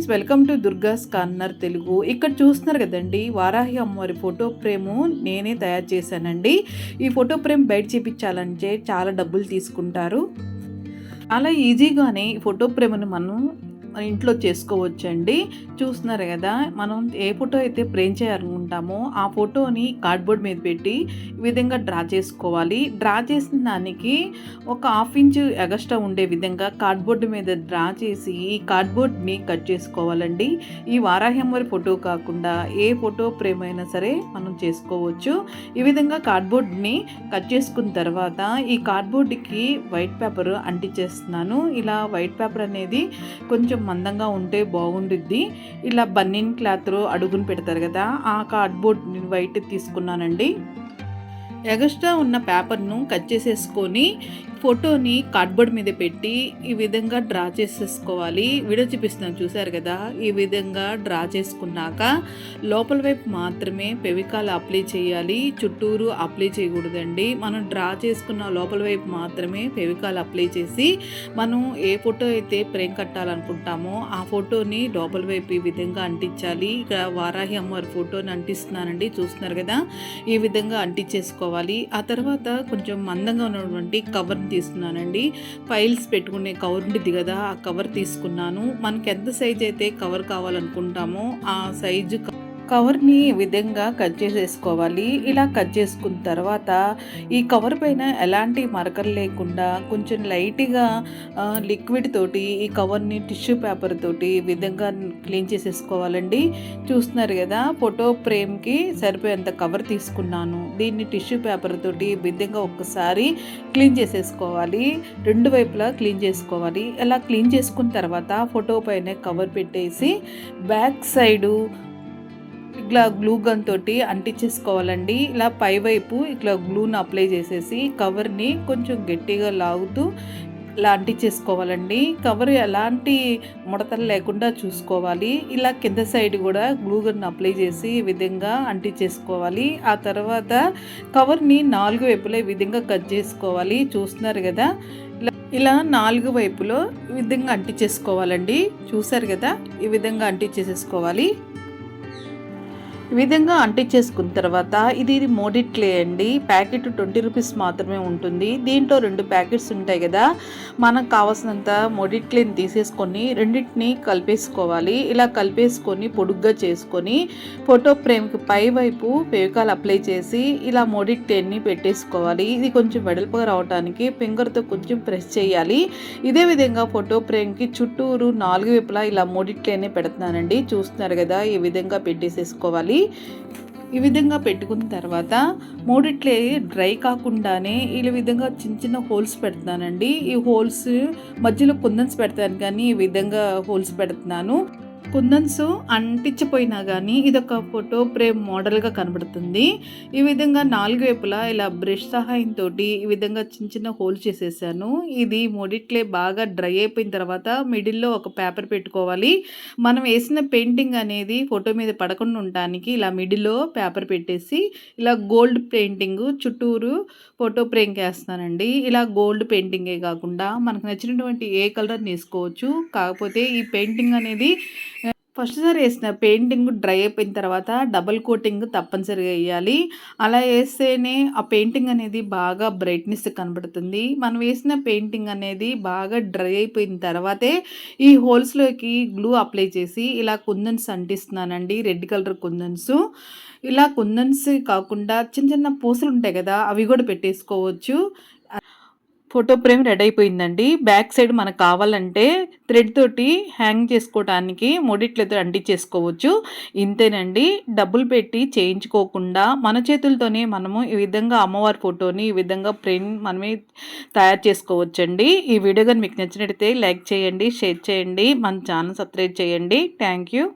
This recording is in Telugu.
Friends, welcome to దుర్గాస్ corner Telugu. ఇక్కడ చూస్తున్నారు కదండి, వారాహి అమ్మవారి ఫోటో ఫ్రేము నేనే తయారు చేశానండి. ఈ ఫోటో ఫ్రేమ్ బయట చేపించాలంటే చాలా డబ్బులు తీసుకుంటారు. చాలా ఈజీగానే ఈ ఫోటో ఫ్రేమ్ని మనం మన ఇంట్లో చేసుకోవచ్చండి. చూస్తున్నారు కదా, మనం ఏ ఫోటో అయితే ఫ్రేమ్ చేయాలనుకుంటామో ఆ ఫోటోని కార్డ్బోర్డ్ మీద పెట్టి ఈ విధంగా డ్రా చేసుకోవాలి. డ్రా చేసిన దానికి ఒక 1/2 ఇంచు ఎగస్ట్రా ఉండే విధంగా కార్డ్బోర్డ్ మీద డ్రా చేసి ఈ కార్డ్బోర్డ్ని కట్ చేసుకోవాలండి. ఈ వారాహి అమ్మవారి ఫోటో కాకుండా ఏ ఫోటో ఫ్రేమ్ అయినా సరే మనం చేసుకోవచ్చు. ఈ విధంగా కార్డ్బోర్డ్ని కట్ చేసుకున్న తర్వాత ఈ కార్డ్బోర్డ్కి వైట్ పేపర్ అంటించేస్తున్నాను. ఇలా వైట్ పేపర్ అనేది కొంచెం మందంగా ఉంటే బాగుండిద్ది. ఇలా బన్నీన్ క్లాత్ అడుగును పెడతారు కదా, ఆ కార్డ్బోర్డ్ వైట్ తీసుకున్నానండి. ఎగస్ట్రా ఉన్న పేపర్ను కట్ చేసేసుకొని ఫోటోని కార్డ్బోర్డ్ మీద పెట్టి ఈ విధంగా డ్రా చేసేసుకోవాలి. వీడియో చూపిస్తున్నాను, చూసారు కదా. ఈ విధంగా డ్రా చేసుకున్నాక లోపల వైపు మాత్రమే ఫెవికాల్ అప్లై చేయాలి, చుట్టూరు అప్లై చేయకూడదండి. మనం డ్రా చేసుకున్న లోపల వైపు మాత్రమే ఫెవికాల్ అప్లై చేసి మనం ఏ ఫోటో అయితే ఫ్రేమ్ కట్టాలనుకుంటామో ఆ ఫోటోని లోపల వైపు ఈ విధంగా అంటించాలి. ఇక్కడ వారాహి అమ్మవారి ఫోటోని అంటిస్తున్నానండి, చూస్తున్నారు కదా. ఈ విధంగా అంటించేసుకోవాలి. ఆ తర్వాత కొంచెం మందంగా ఉన్నటువంటి కవర్ తీసుకున్నానండి. ఫైల్స్ పెట్టుకునే కవర్ ఉంటుంది కదా, ఆ కవర్ తీసుకున్నాను. మనకి ఎంత సైజ్ అయితే కవర్ కావాలనుకుంటామో ఆ సైజు కవర్ని ఈ విధంగా కట్ చేసేసుకోవాలి. ఇలా కట్ చేసుకున్న తర్వాత ఈ కవర్ పైన ఎలాంటి మరకలు లేకుండా కొంచెం లైట్గా లిక్విడ్ తోటి ఈ కవర్ని టిష్యూ పేపర్ తోటి ఈ విధంగా క్లీన్ చేసేసుకోవాలండి. చూస్తున్నారు కదా, ఫోటో ఫ్రేమ్కి సరిపోయేంత కవర్ తీసుకున్నాను. దీన్ని టిష్యూ పేపర్ తోటి ఈ విధంగా ఒక్కసారి క్లీన్ చేసేసుకోవాలి. రెండు వైపులా క్లీన్ చేసుకోవాలి. ఇలా క్లీన్ చేసుకున్న తర్వాత ఫోటో పైన కవర్ పెట్టేసి బ్యాక్ సైడు ఇట్లా గ్లూ గన్ తోటి అంటించేసుకోవాలండి. ఇలా పైవైపు ఇట్లా గ్లూని అప్లై చేసేసి కవర్ని కొంచెం గట్టిగా లాగుతూ ఇలా అంటించేసుకోవాలండి. కవర్ ఎలాంటి ముడతలు లేకుండా చూసుకోవాలి. ఇలా కింద సైడ్ కూడా గ్లూ గన్ అప్లై చేసి ఈ విధంగా అంటించేసుకోవాలి. ఆ తర్వాత కవర్ని 4 వైపులా ఈ విధంగా కట్ చేసుకోవాలి. చూస్తున్నారు కదా, ఇలా 4 వైపులో ఈ విధంగా అంటించేసుకోవాలండి. చూసారు కదా, ఈ విధంగా అంటించేసేసుకోవాలి. ఈ విధంగా అంటించేసుకున్న తర్వాత ఇది మోడిట్ క్లే అండి. ప్యాకెట్ 20 రూపీస్ మాత్రమే ఉంటుంది. దీంట్లో 2 ప్యాకెట్స్ ఉంటాయి కదా. మనకు కావాల్సినంత మోడిట్ క్లేని తీసేసుకొని రెండింటిని కలిపేసుకోవాలి. ఇలా కలిపేసుకొని పొడుగ్గా చేసుకొని ఫోటో ఫ్రేమ్కి పై వైపు ఫెవికాల్ అప్లై చేసి ఇలా మోడిట్ క్లేని పెట్టేసుకోవాలి. ఇది కొంచెం వెడల్పుగా రావడానికి ఫింగర్తో కొంచెం ప్రెస్ చేయాలి. ఇదే విధంగా ఫోటో ఫ్రేమ్కి చుట్టూరు 4 వైపులా ఇలా మోడిట్ క్లేని పెడుతున్నానండి. చూస్తున్నారు కదా, ఈ విధంగా పెట్టేసేసుకోవాలి. ఈ విధంగా పెట్టుకున్న తర్వాత మూడిట్లే డ్రై కాకుండానే ఈ విధంగా చిన్న చిన్న హోల్స్ పెడుతున్నానండి. ఈ హోల్స్ మధ్యలో కుందన్స్ పెడతాను, కానీ ఈ విధంగా హోల్స్ పెడుతున్నాను. కుందన్స్ అంటించిపోయినా కానీ ఇదొక ఫోటో ఫ్రేమ్ మోడల్గా కనబడుతుంది. ఈ విధంగా 4 వైపులా ఇలా బ్రష్ సహాయంతో ఈ విధంగా చిన్న చిన్న హోల్ చేసేసాను. ఇది మోడిట్లే బాగా డ్రై అయిపోయిన తర్వాత మిడిల్లో ఒక పేపర్ పెట్టుకోవాలి. మనం వేసిన పెయింటింగ్ అనేది ఫోటో మీద పడకుండా ఉండడానికి ఇలా మిడిల్లో పేపర్ పెట్టేసి ఇలా గోల్డ్ పెయింటింగ్ చుట్టూరు ఫోటో ఫ్రేమ్కి వేస్తున్నానండి. ఇలా గోల్డ్ పెయింటింగే కాకుండా మనకు నచ్చినటువంటి ఏ కలర్ వేసుకోవచ్చు. కాకపోతే ఈ పెయింటింగ్ అనేది ఫస్ట్ సారి వేసిన పెయింటింగ్ డ్రై అయిపోయిన తర్వాత డబల్ కోటింగ్ తప్పనిసరిగా వేయాలి. అలా వేస్తేనే ఆ పెయింటింగ్ అనేది బాగా బ్రైట్నెస్ కనబడుతుంది. మనం వేసిన పెయింటింగ్ అనేది బాగా డ్రై అయిపోయిన తర్వాతే ఈ హోల్స్లోకి గ్లూ అప్లై చేసి ఇలా కుందన్స్ అంటిస్తున్నానండి. రెడ్ కలర్ కుందన్స్. ఇలా కుందన్స్ కాకుండా చిన్న చిన్న పూసలు ఉంటాయి కదా, అవి కూడా పెట్టేసుకోవచ్చు. ఫోటో ఫ్రేమ్ రెడీ అయిపోయిందండి. బ్యాక్ సైడ్ మనకు కావాలంటే థ్రెడ్ తోటి హ్యాంగ్ చేసుకోవడానికి మోడిట్లతో అంటించేసుకోవచ్చు. ఇంతేనండి. డబ్బులు పెట్టి చేయించుకోకుండా మన చేతులతోనే మనము ఈ విధంగా అమ్మవారి ఫోటోని ఈ విధంగా ఫ్రేమ్ మనమే తయారు చేసుకోవచ్చండి. ఈ వీడియో కానీ మీకు నచ్చినట్లయితే లైక్ చేయండి, షేర్ చేయండి, మన ఛానల్ సబ్స్క్రైబ్ చేయండి. Thank you.